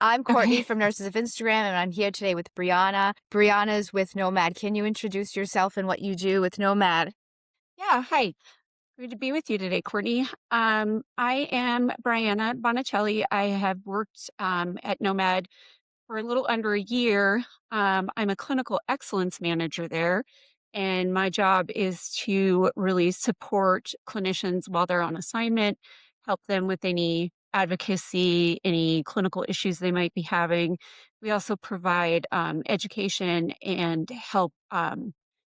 I'm Courtney Okay. from Nurses of Instagram, and I'm here today with Brianna. Brianna's with Nomad. Can you introduce yourself and what you do with Nomad? Yeah, hi. Good to be with you today, Courtney. I am Brianna Bonicelli. I have worked at Nomad for a little under a year. I'm a clinical excellence manager there, and my job is to really support clinicians while they're on assignment, help them with any advocacy, any clinical issues they might be having. We also provide education and help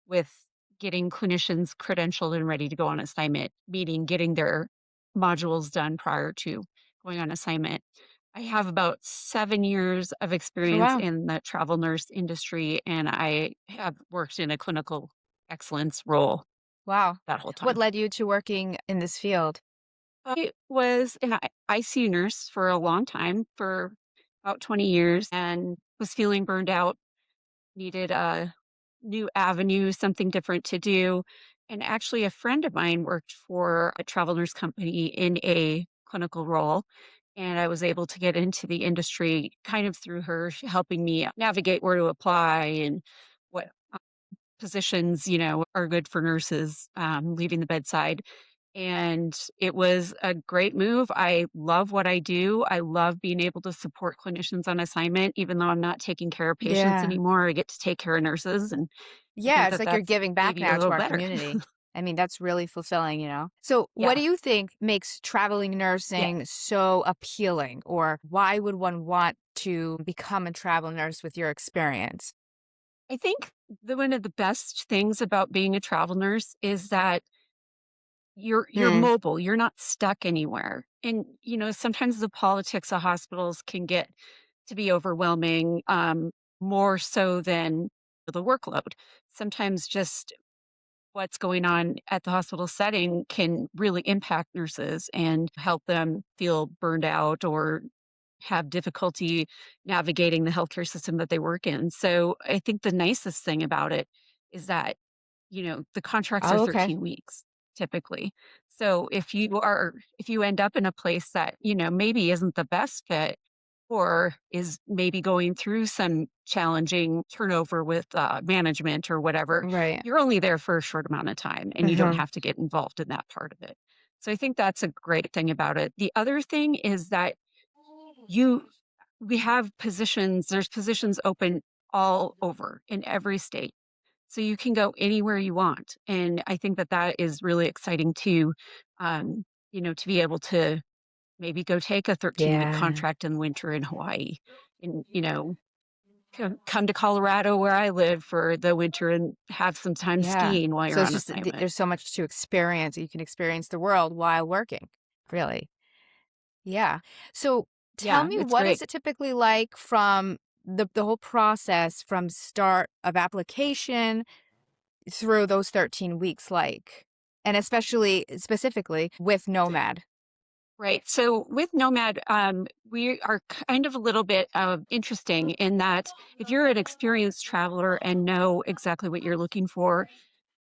with getting clinicians credentialed and ready to go on assignment, meaning getting their modules done prior to going on assignment. I have about 7 years of Oh, experience wow. in the travel nurse industry, and I have worked in a clinical excellence role Wow. that whole What time. led you to working in this field? I was an ICU nurse for a long time, for about 20 years, and was feeling burned out, needed a new avenue, something different to do. And actually, a friend of mine worked for a travel nurse company in a clinical role. And I was able to get into the industry kind of through her, helping me navigate where to apply and what positions, are good for nurses leaving the bedside. And it was a great move. I love what I do. I love being able to support clinicians on assignment, even though I'm not taking care of patients Yeah. anymore. I get to take care of nurses. And I Yeah, think it's that like you're that's giving back maybe a now to little our better. community. I mean, that's really fulfilling. So, what do Yeah. you think makes traveling Yeah. nursing so appealing, or why would one want to become a travel nurse with your experience? I think one of the best things about being a travel nurse is that you're Mm, mobile. You're not stuck anywhere. And sometimes the politics of hospitals can get to be overwhelming, more so than the workload. Sometimes just what's going on at the hospital setting can really impact nurses and help them feel burned out or have difficulty navigating the healthcare system that they work in. So I think the nicest thing about it is that, the contracts are oh, okay. 13 weeks typically. So if you end up in a place that, maybe isn't the best fit or is maybe going through some challenging turnover with management or whatever, Right. you're only there for a short amount of time and you don't Hmm. have to get involved in that part of it. So I think that's a great thing about it. The other thing is that you we have positions there's positions open all over in every state. So you can go anywhere you want, and I think that that is really exciting too, to be able to maybe go take a 13-week Yeah. contract in winter in Hawaii and, come to Colorado where I live for the winter and have some time Yeah. skiing while So you're it's on just assignment. there's so much to experience. You can experience the world while working, really. Yeah. So tell Yeah, me, it's what is great. it typically like from the whole process from start of application through those 13 weeks like? And especially specifically with Nomad. Right. So with Nomad, we are kind of a little bit interesting in that if you're an experienced traveler and know exactly what you're looking for,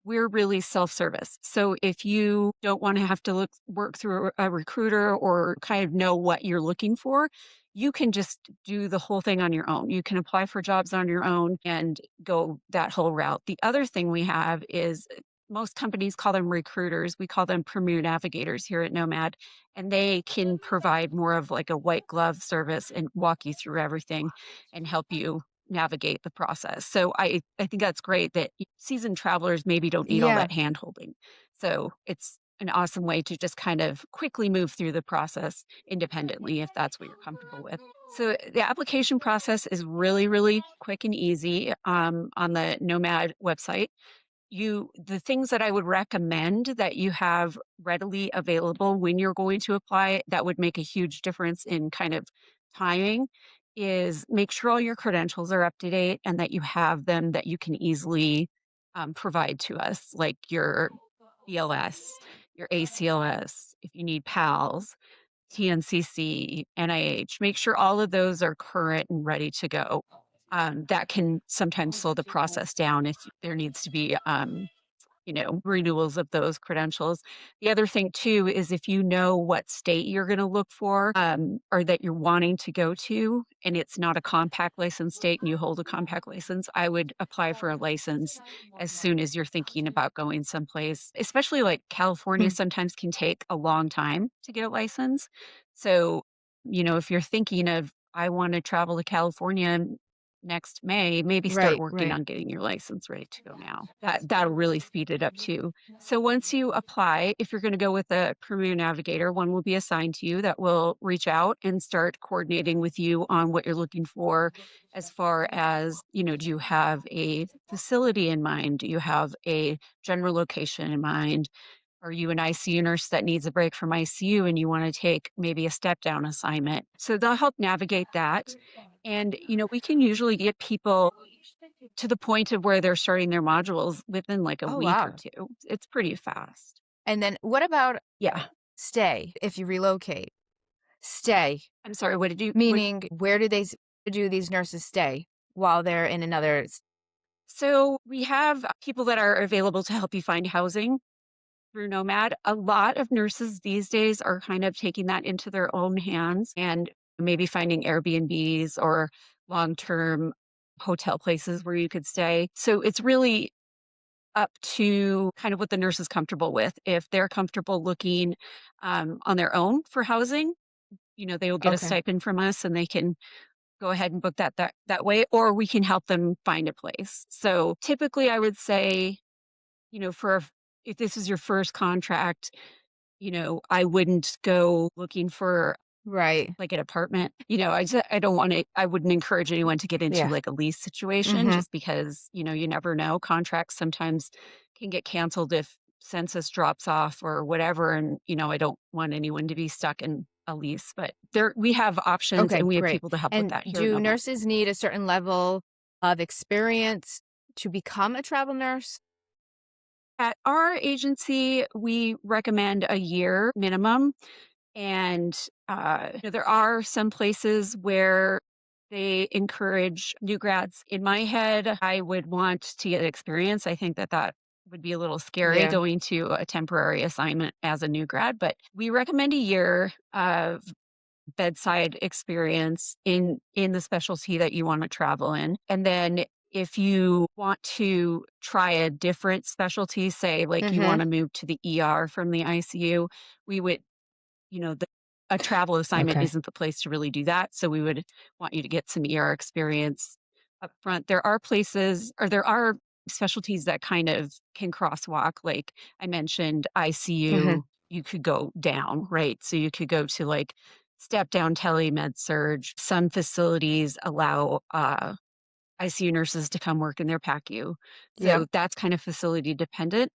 we're really self-service. So if you don't want to have to work through a recruiter or kind of know what you're looking for, you can just do the whole thing on your own. You can apply for jobs on your own and go that whole route. The other thing we have is most companies call them recruiters. We call them premier navigators here at Nomad, and they can provide more of like a white glove service and walk you through everything and help you navigate the process. So I think that's great that seasoned travelers maybe don't need all Yeah. that hand holding. So it's an awesome way to just kind of quickly move through the process independently if that's what you're comfortable with. So the application process is really, really quick and easy on the Nomad website. The things that I would recommend that you have readily available when you're going to apply that would make a huge difference in kind of timing is make sure all your credentials are up to date and that you have them that you can easily provide to us, like your BLS, your ACLS, if you need PALS, TNCC, NIH. Make sure all of those are current and ready to go. That can sometimes slow the process down if there needs to be renewals of those credentials. The other thing too is if you know what state you're going to look for, or that you're wanting to go to, and it's not a compact license state and you hold a compact license, I would apply for a license as soon as you're thinking about going someplace, especially like California Hmm. sometimes can take a long time to get a license. So, if you're thinking of, I want to travel to California next May, maybe start Right, working right. on getting your license ready to go now. That'll really speed it up too. So once you apply, if you're going to go with a career navigator, one will be assigned to you that will reach out and start coordinating with you on what you're looking for as far as, do you have a facility in mind? Do you have a general location in mind? Are you an ICU nurse that needs a break from ICU and you want to take maybe a step down assignment? So they'll help navigate that. And, we can usually get people to the point of where they're starting their modules within like a Oh, week or wow. two. It's pretty fast. And then what about Yeah. stay if you relocate? Stay, I'm sorry, what did you what meaning where do these nurses stay while they're in another so we have people that are available to help you find housing through Nomad. A lot of nurses these days are kind of taking that into their own hands and maybe finding Airbnbs or long-term hotel places where you could stay. So it's really up to kind of what the nurse is comfortable with. If they're comfortable looking on their own for housing, they will get a Okay. stipend from us and they can go ahead and book that way, or we can help them find a place. So typically, I would say, if this is your first contract, I wouldn't go looking for Right. like an apartment. I don't want to, I wouldn't encourage anyone to get into Yeah. like a lease situation Mhm. just because, you never know. Contracts sometimes can get canceled if census drops off or whatever. And, I don't want anyone to be stuck in a lease, but we have options Okay, and we have great. people to help with And that here in do Nomad. nurses need a certain level of experience to become a travel nurse? At our agency, we recommend a year minimum. And there are some places where they encourage new grads. In my head, I would want to get experience. I think that would be a little scary Yeah. going to a temporary assignment as a new grad, but we recommend a year of bedside experience in the specialty that you want to travel in. And then if you want to try a different specialty, say like you want Mhm. to move to the ER from the ICU, we would a travel assignment Okay. isn't the place to really do that. So we would want you to get some ER experience up front. There are places or there are specialties that kind of can crosswalk. Like I mentioned, Mhm. ICU, you could go down, right? So you could go to like step down telemed surge. Some facilities allow ICU nurses to come work in their PACU. Yep. So that's kind of facility dependent.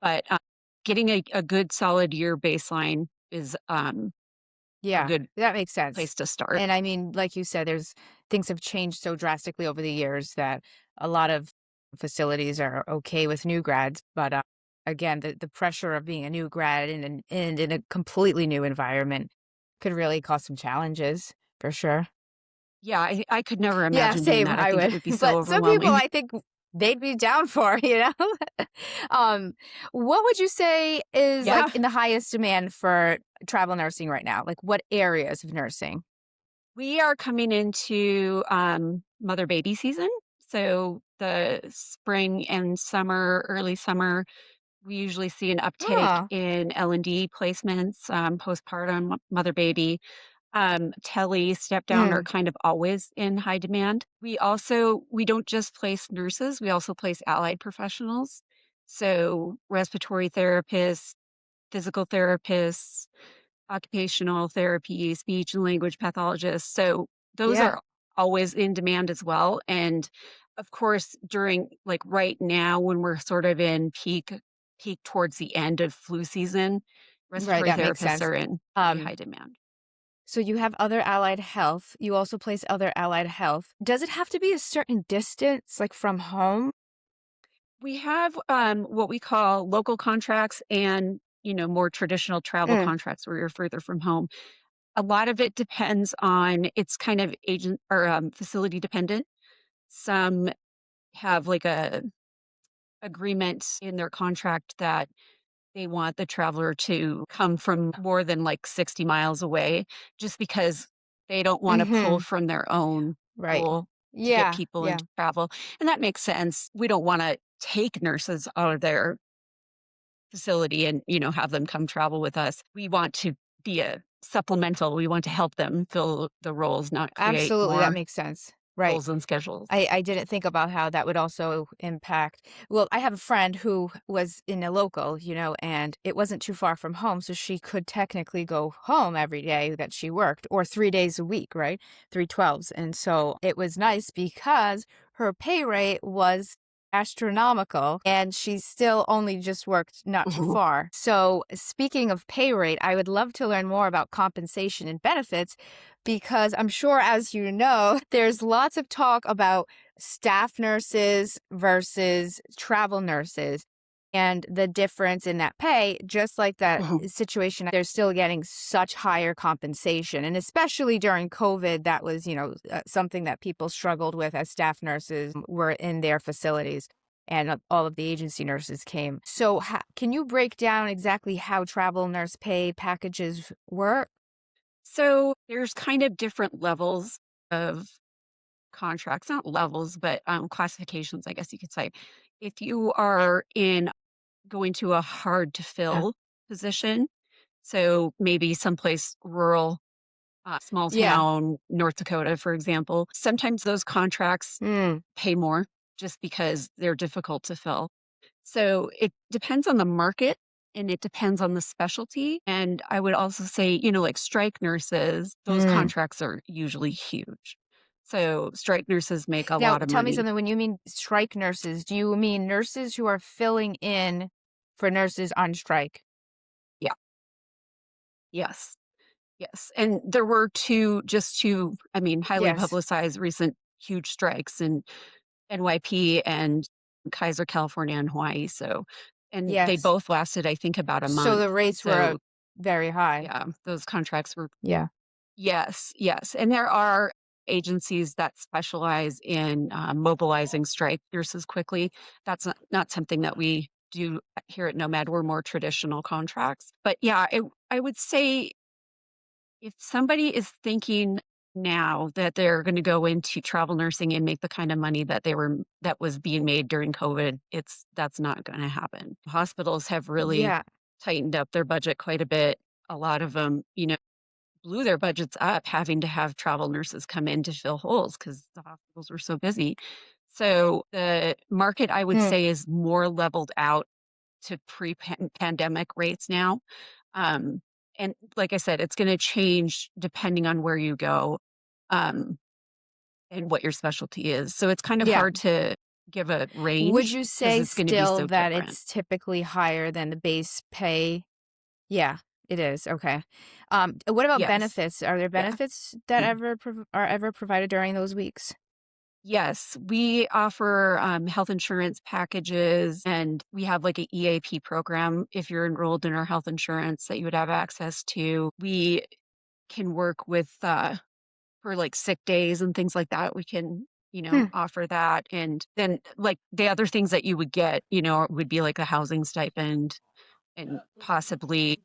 But getting a good solid year baseline is a Yeah, good that makes sense. place to start. And I mean, like you said, there's things have changed so drastically over the years that a lot of facilities are okay with new grads, but again, the pressure of being a new grad and in a completely new environment could really cause some challenges for sure. Yeah, I could never Yeah, imagine doing same. that. I I think it would, would be so but some people overwhelming. I think they'd be down for, you know. um, what would you say is like Yeah, in the highest demand for travel nursing right now? Like what areas of nursing? we are coming into mother baby season. So the spring and summer, early summer, we usually see an uptake Oh. in L&D placements, postpartum, mother baby. Tele, step down are Mm, kind of always in high demand. We don't just place nurses, we also place allied professionals. So respiratory therapists, physical therapists, occupational therapy, speech and language pathologists. So those yeah. are always in demand as well. And of course, during like right now when we're sort of in peak towards the end of flu season, Right, respiratory that makes therapists sense. are in pretty Um, high demand. so you have other allied health. You also place other allied health. Does it have to be a certain distance, like from home? We have what we call local contracts and, more traditional travel Mm, contracts where you're further from home. A lot of it depends on, it's kind of agent or facility dependent. Some have like agreement in their contract that they want the traveler to come from more than like 60 miles away just because they don't want to pull Mhm. from their own Right. pool to get Yeah, people yeah. into travel. And that makes sense. We don't want to take nurses out of their facility and, have them come travel with us. We want to be a supplemental. We want to help them fill the roles, not create Absolutely, that more makes sense. Right. roles and schedules. I didn't think about how that would also impact well, I have a friend who was in a local, and it wasn't too far from home, so she could technically go home every day that she worked or 3 days a week, right? 3/12s, and so it was nice because her pay rate was astronomical, and she still only just worked not too Mhm. far. So, speaking of pay rate, I would love to learn more about compensation and benefits because I'm sure, as you know, there's lots of talk about staff nurses versus travel nurses and the difference in that pay, just like that Mhm. situation, they're still getting such higher compensation. And especially during COVID, that was, something that people struggled with as staff nurses were in their facilities. And all of the agency nurses came. So, can you break down exactly how travel nurse pay packages work? So there's kind of different levels of contracts, not levels, but classifications, I guess you could say. If you are in going to a hard to Uh, fill position, so maybe someplace rural, small yeah. town, North Dakota, for example, sometimes those contracts Mm, pay more just because they're difficult to fill. So it depends on the market and it depends on the specialty. And I would also say, like strike nurses, those mm. contracts are usually huge. So strike nurses make a Now, lot of tell me money. something. When you mean strike nurses, do you mean nurses who are filling in for nurses on strike? Yeah. Yes. Yes. And there were just two, I mean, highly Yes. publicized recent huge strikes in NYP and Kaiser, California, and Hawaii. So, and they Yes. both lasted, I think, about a So month. the rates were So, very high. yeah, those contracts were. Yeah. Yes, yes, and there are agencies that specialize in, mobilizing strike nurses quickly. That's not something that we do here at Nomad, we're more traditional contracts. But yeah, I would say if somebody is thinking now that they're gonna go into travel nursing and make the kind of money that was being made during COVID, that's not gonna happen. Hospitals have really Yeah. tightened up their budget quite a bit. A lot of them, blew their budgets up having to have travel nurses come in to fill holes because the hospitals were so busy. So the market, I would Mm, say, is more leveled out to pre-pandemic rates now. Um, and like I said, it's going to change depending on where you go, um, and what your specialty is. So it's kind of yeah. hard to give a Would range you because say it's going to be still so that different. it's typically higher than the base pay? Yeah, it is. Okay. What about Yes. benefits? Are there Yeah. benefits that are ever provided during those weeks? Yes, we offer health insurance packages and we have like a EAP program if you're enrolled in our health insurance that you would have access to. We can work with for like sick days and things like that. We can, Hmm. offer that. And then like the other things that you would get, would be like a housing stipend and possibly,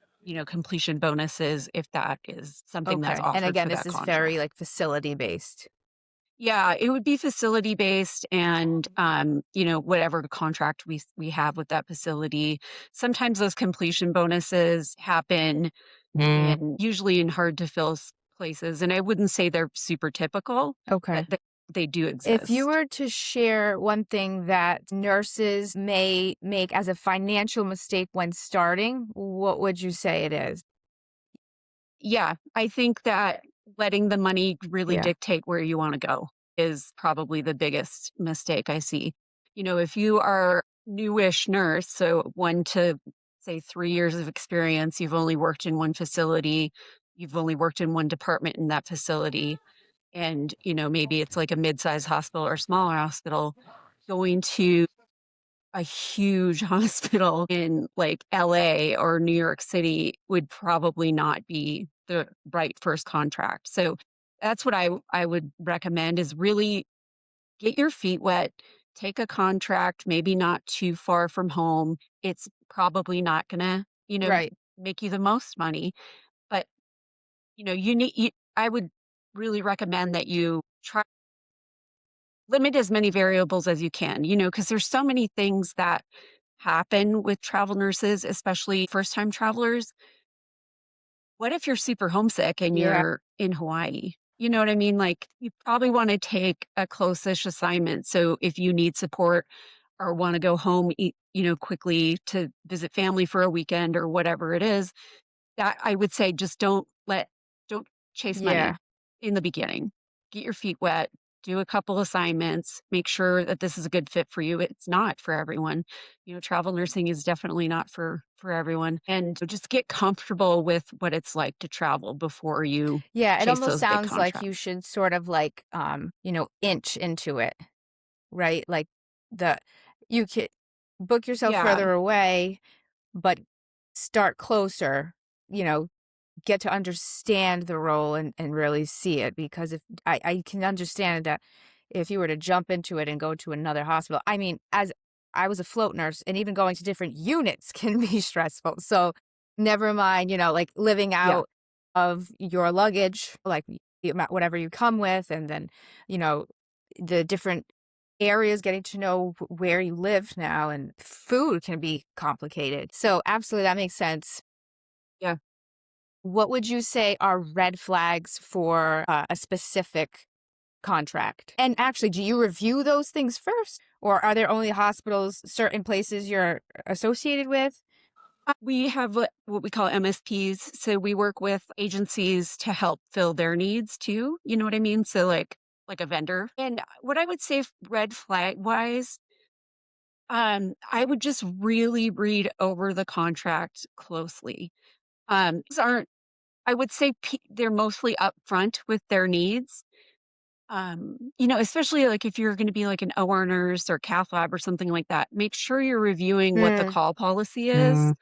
completion bonuses if that is something that's Okay. And offered again, for this that is very contract. like facility based. Yeah, it would be facility based and, whatever contract we have with that facility. Sometimes those completion bonuses happen usually in hard to fill places. And I wouldn't say they're super typical, but Okay. they do If you exist. were to share one thing that nurses may make as a financial mistake when starting, what would you say it is? Yeah, I think that letting the money really Yeah. dictate where you want to go is probably the biggest mistake I see. If you are newish nurse, so 1 to say 3 years of experience, you've only worked in one facility, you've only worked in one department in that facility, and maybe it's like a mid-sized hospital or smaller hospital, going to a huge hospital in like LA or New York City would probably not be the right first contract. So that's what I would recommend is really get your feet wet, take a contract, maybe not too far from home. It's probably not gonna, Right. make you the most money, but, I would really recommend that you try limit as many variables as you can, because there's so many things that happen with travel nurses, especially first-time travelers. What if you're super homesick and Yeah. you're in Hawaii? You know what I mean? Like, you probably wanna take a close-ish assignment, so if you need support or wanna go home, quickly to visit family for a weekend or whatever it is, that I would say just don't chase money Yeah. in the beginning. Get your feet wet, do a couple assignments, make sure that this is a good fit for you. It's not for everyone. Travel nursing is definitely not for everyone. And just get comfortable with what it's like to travel before you Yeah, it chase almost those big sounds like contracts. you should sort of like, inch into it, right? Like the you could book yourself Yeah, further away, but start closer, you know, get to understand the role and really see it because if I can understand that if you were to jump into it and go to another hospital, I mean, as I was a float nurse and even going to different units can be stressful. So never mind, like living yeah, out of your luggage, like the amount, whatever you come with, and then, you know, the different areas, getting to know where you live now, and food can be complicated. So absolutely, that makes sense. yeah. What would you say are red flags for a specific contract? And actually, do you review those things first? Or are there only hospitals, certain places you're associated with? We have what we call MSPs. So we work with agencies to help fill their needs too. You know what I mean? So like a vendor. And what I would say red flag wise, I would just really read over the contract closely. These aren't I would say they're mostly upfront with their needs. Especially like if you're going to be like an OR nurse or cath lab or something like that, make sure you're reviewing what the Mm, call policy is,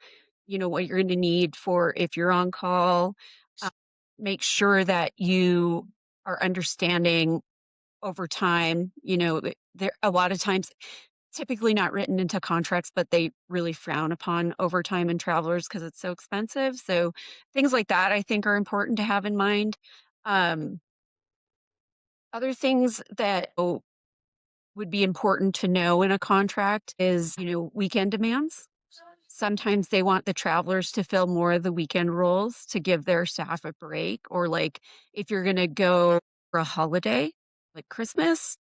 what you're going to need for if you're on call. Uh, Make sure that you are understanding over time, there a lot of times typically not written into contracts, but they really frown upon overtime and travelers because it's so expensive. So things like that I think are important to have in mind. Um, Other things that would be important to know in a contract is, weekend demands. Sometimes they want the travelers to fill more of the weekend roles to give their staff a break, or like if you're going to go for a holiday, like Christmas,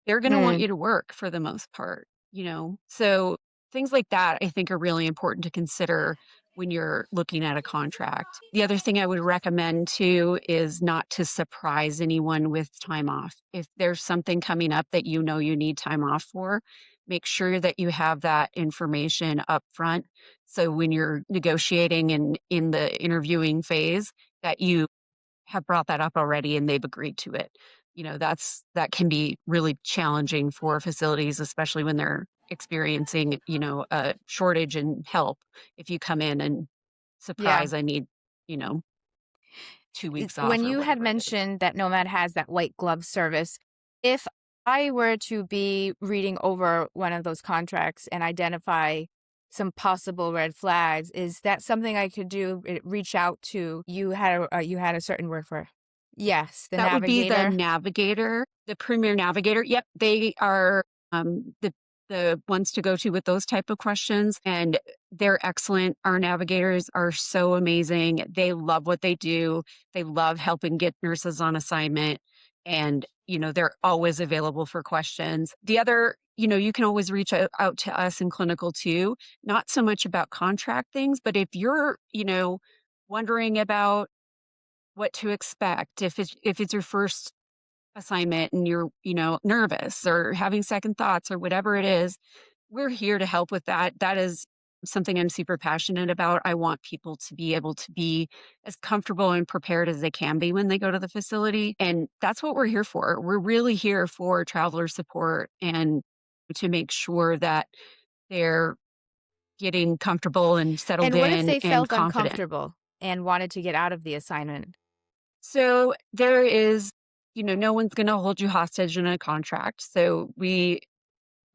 they're gonna want mm, you to work for the most part, So, things like that, I think, are really important to consider when you're looking at a contract. The other thing I would recommend too is not to surprise anyone with time off. If there's something coming up that you need time off for, make sure that you have that information up front. So when you're negotiating and in the interviewing phase, that you have brought that up already and they've agreed to it. That can be really challenging for facilities, especially when they're experiencing, a shortage in help. If you come in and yeah. surprise, I need, you know, 2 weeks When off or you had whatever it is. mentioned that Nomad has that white glove service, if I were to be reading over one of those contracts and identify some possible red flags, is that something I could do? Reach out to you had a certain word for it. Yes, the That would be the navigator. navigator, the premier navigator. Yep, they are, the ones to go to with those type of questions, and they're excellent. Our navigators are so amazing. They love what they do. They love helping get nurses on assignment, and, they're always available for questions. The other, you can always reach out to us in clinical too, not so much about contract things, but if you're, wondering about what to expect if it's your first assignment and you're, nervous or having second thoughts or whatever it is, we're here to help with that. That is something I'm super passionate about. I want people to be able to be as comfortable and prepared as they can be when they go to the facility. And that's what we're here for. We're really here for traveler support and to make sure that they're getting comfortable and settled And what if in they and felt confident. uncomfortable and wanted to get out of the assignment? So there is, no one's going to hold you hostage in a contract. So we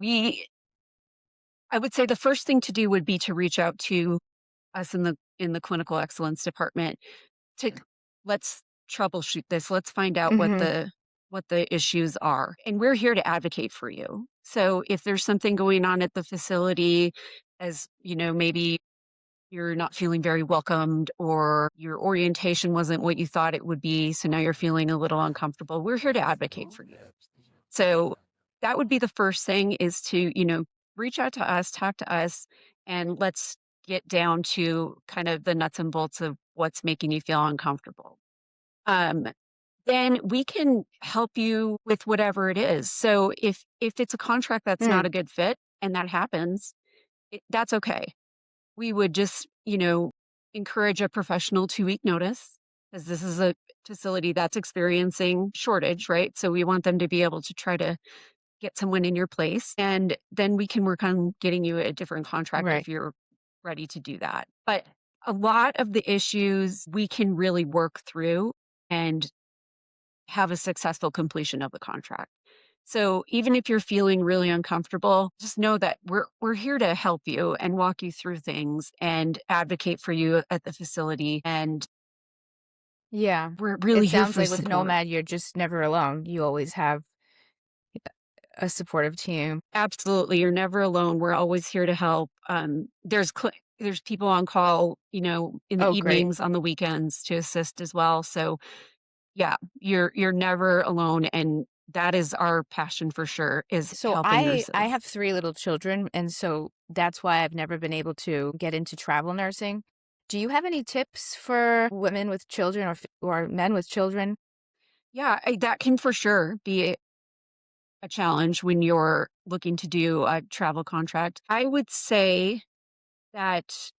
we I would say the first thing to do would be to reach out to us in the clinical excellence department to let's troubleshoot this. Let's find out Mhm. what the issues are. And we're here to advocate for you. So if there's something going on at the facility, as you know, maybe you're not feeling very welcomed or your orientation wasn't what you thought it would be, so now you're feeling a little uncomfortable. We're here to advocate for you. So that would be the first thing is to, reach out to us, talk to us, and let's get down to kind of the nuts and bolts of what's making you feel uncomfortable. Um, then we can help you with whatever it is. So if it's a contract that's not Mm. a good fit and that happens, that's okay. We would just, encourage a professional 2-week notice because this is a facility that's experiencing shortage, right? So we want them to be able to try to get someone in your place, and then we can work on getting you a different contract Right. if you're ready to do that. But a lot of the issues we can really work through and have a successful completion of the contract. So even if you're feeling really uncomfortable, just know that we're here to help you and walk you through things and advocate for you at the facility, and Yeah. we're It really here sounds for like with support. Nomad, you're just never alone. You always have a supportive team. Absolutely, you're never alone. We're always here to help. There's people on call, in the Oh, great. evenings, on the weekends to assist as well. So yeah, you're never alone, and that is our passion for sure, is So helping I nurses. have 3 little children, and so that's why I've never been able to get into travel nursing. Do you have any tips for women with children or men with children? Yeah, that can for sure be a challenge when you're looking to do a travel contract. I would say that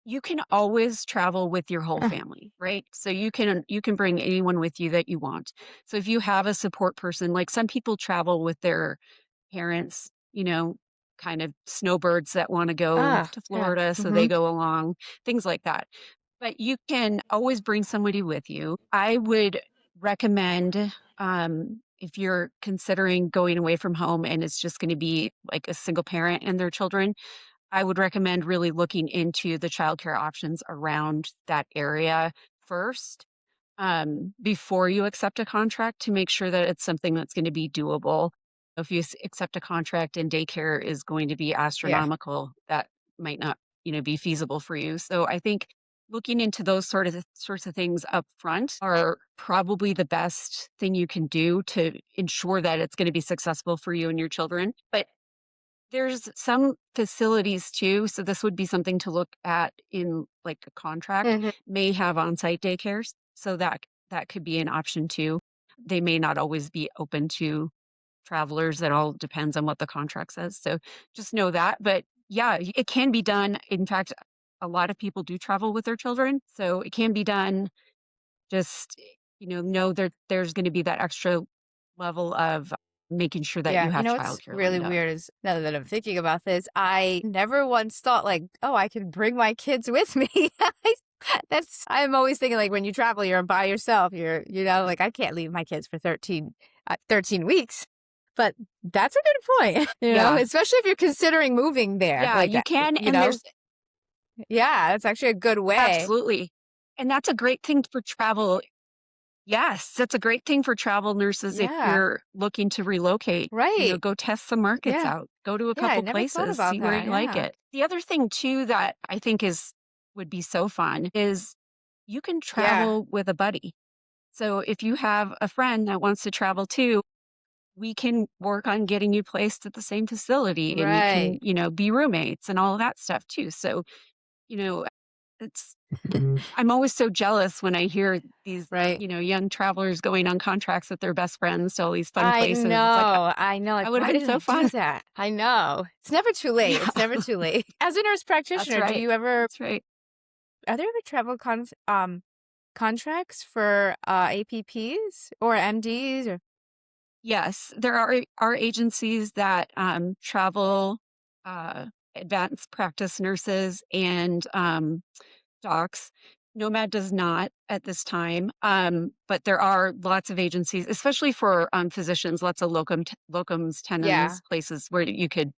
you can always travel with your whole Uh, family, right? So you can bring anyone with you that you want. So if you have a support person, like some people travel with their parents, kind of snowbirds that want to go to yeah. Florida, so they Mhm. go along, things like that. But you can always bring somebody with you. I would recommend, if you're considering going away from home and it's just going to be like a single parent and their children, I would recommend really looking into the childcare options around that area first, before you accept a contract to make sure that it's something that's going to be doable. If you accept a contract and daycare is going to be Yeah. astronomical, that might not, be feasible for you. So I think looking into those sorts of things up front are probably the best thing you can do to ensure that it's going to be successful for you and your children. But there's some facilities too, so this would be something to look at in, like, a contract, Mhm. may have on-site daycares, so that could be an option too. They may not always be open to travelers, it all depends on what the contract says, so just know that, but yeah, it can be done. In fact, a lot of people do travel with their children, so it can be done. Just, know there's gonna be that extra level of making sure that you Yeah, you have know what's childcare really lined up. weird is now that I'm thinking about this, I never once thought like, "Oh, I can bring my kids with me." I'm always thinking like when you travel, you're by yourself. Like I can't leave my kids for 13 weeks. But that's a good point, Yeah. especially if you're considering moving there. Yeah, Like, you can, you and know, there's yeah, that's actually a good way. absolutely. And that's a great thing for travel. Yes, that's a great thing for travel nurses if Yeah, you're looking to relocate. right. Go test some markets Yeah. out. Go to a Yeah, I couple never thought places, about see where that. you like Yeah. it. The other thing too that I think is would be so fun is you can Yeah, travel with a buddy. So if you have a friend that wants to travel too, we can work on getting you placed at the same facility and you can, right. be roommates and all of that stuff too. So, you know, it's I'm always so jealous when I hear these, Right. young travelers going on contracts with their best friends to all these fun I places. It's like, know, I know, that like, would have why been didn't so I do fun. that? I know. It's never too late, Yeah, it's never too late. As a nurse that's practitioner, do right. you ever That's right. are there ever contracts for, APPs or MDs or Yes, there are agencies that travel uh, advanced practice nurses and docs. Nomad does not at this time, but there are lots of agencies, especially for physicians, lots of locums Yeah, tenens places where you could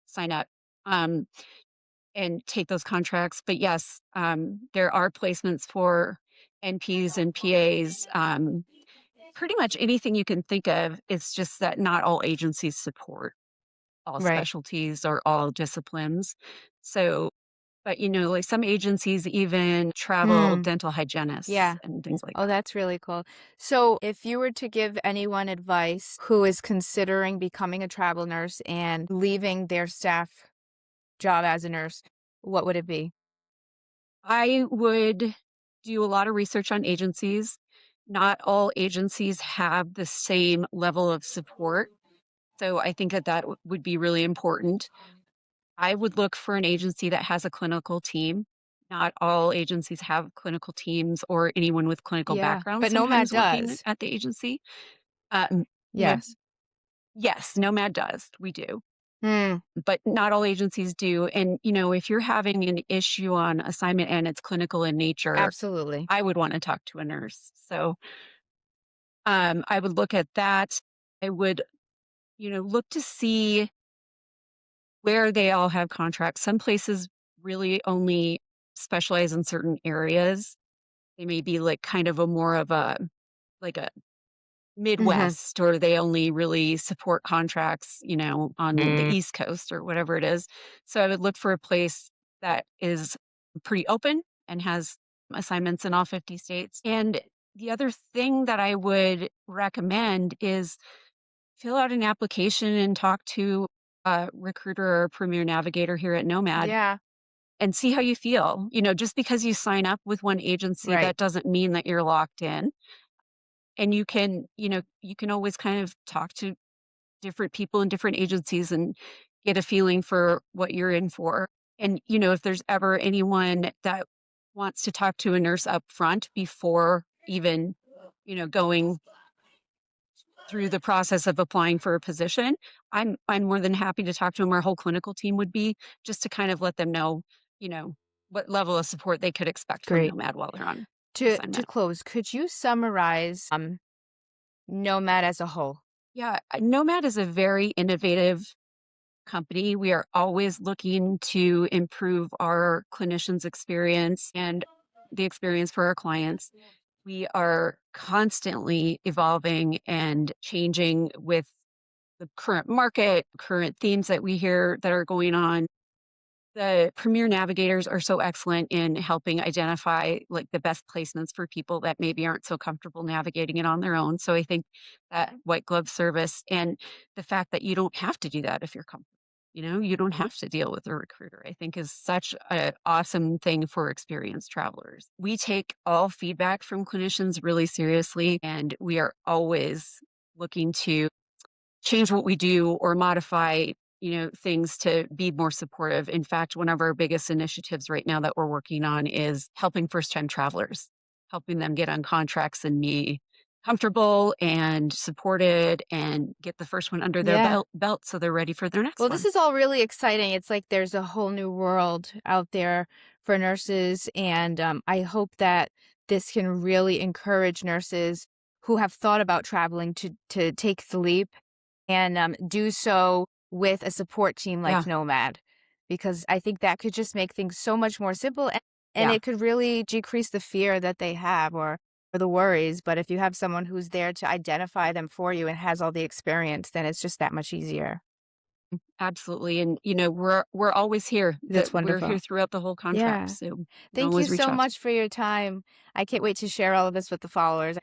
sign up um, and take those contracts. But yes, there are placements for NPs and PAs. Pretty much anything you can think of. It's just that not all agencies support all right. specialties or all disciplines. So, but like some agencies even travel Mm, dental hygienists yeah. and things like Oh, that. that's really cool. So, if you were to give anyone advice who is considering becoming a travel nurse and leaving their staff job as a nurse, what would it be? I would do a lot of research on agencies. Not all agencies have the same level of support. So I think that would be really important. I would look for an agency that has a clinical team. Not all agencies have clinical teams or anyone with clinical Yeah, background but Nomad sometimes working does. at the agency. Um, you know, Yes. yes, Nomad does. We do. Mm, But not all agencies do. And, if you're having an issue on assignment and it's clinical in nature, absolutely. I would want to talk to a nurse. So I would look at that. I would, look to see where they all have contracts. Some places really only specialize in certain areas. They may be like kind of a more of a like a Mhm. Midwest, or they only really support contracts, on the East Coast or whatever it is. So I would look for a place that is pretty open and has assignments in all 50 states. And the other thing that I would recommend is fill out an application and talk to a recruiter or premier navigator here at Nomad Yeah, and see how you feel. Just because you sign up with one agency, right. that doesn't mean that you're locked in. And you can always kind of talk to different people in different agencies and get a feeling for what you're in for. And, if there's ever anyone that wants to talk to a nurse up front before even, going through the process of applying for a position, I'm more than happy to talk to them. Our whole clinical team would be, just to kind of let them know, you know, what level of support they could expect from Great. Nomad while they're on To assignment. close, could you summarize Nomad as a whole? Yeah, Nomad is a very innovative company. We are always looking to improve our clinicians' experience and the experience for our clients. We are constantly evolving and changing with the current market, current themes that we hear that are going on. The premier navigators are so excellent in helping identify like the best placements for people that maybe aren't so comfortable navigating it on their own. So I think that white glove service and the fact that you don't have to do that if you're comfortable. You don't have to deal with a recruiter, I think is such an awesome thing for experienced travelers. We take all feedback from clinicians really seriously, and we are always looking to change what we do or modify things to be more supportive. In fact, one of our biggest initiatives right now that we're working on is helping first time travelers, helping them get on contracts and be comfortable and supported and get the first one under their Yeah. belt so they're ready for their next Well, this one. is all really exciting. It's like there's a whole new world out there for nurses, and I hope that this can really encourage nurses who have thought about traveling to take the leap and do so with a support team like Yeah, Nomad, because I think that could just make things so much more simple, and yeah, it could really decrease the fear that they have or the worries. But if you have someone who's there to identify them for you and has all the experience, then it's just that much easier. absolutely. And we're always here. That That's we're here wonderful. throughout the whole contract. Yeah. So you can Thank you always reach so out to much for your time. I can't wait to share all of this with the followers.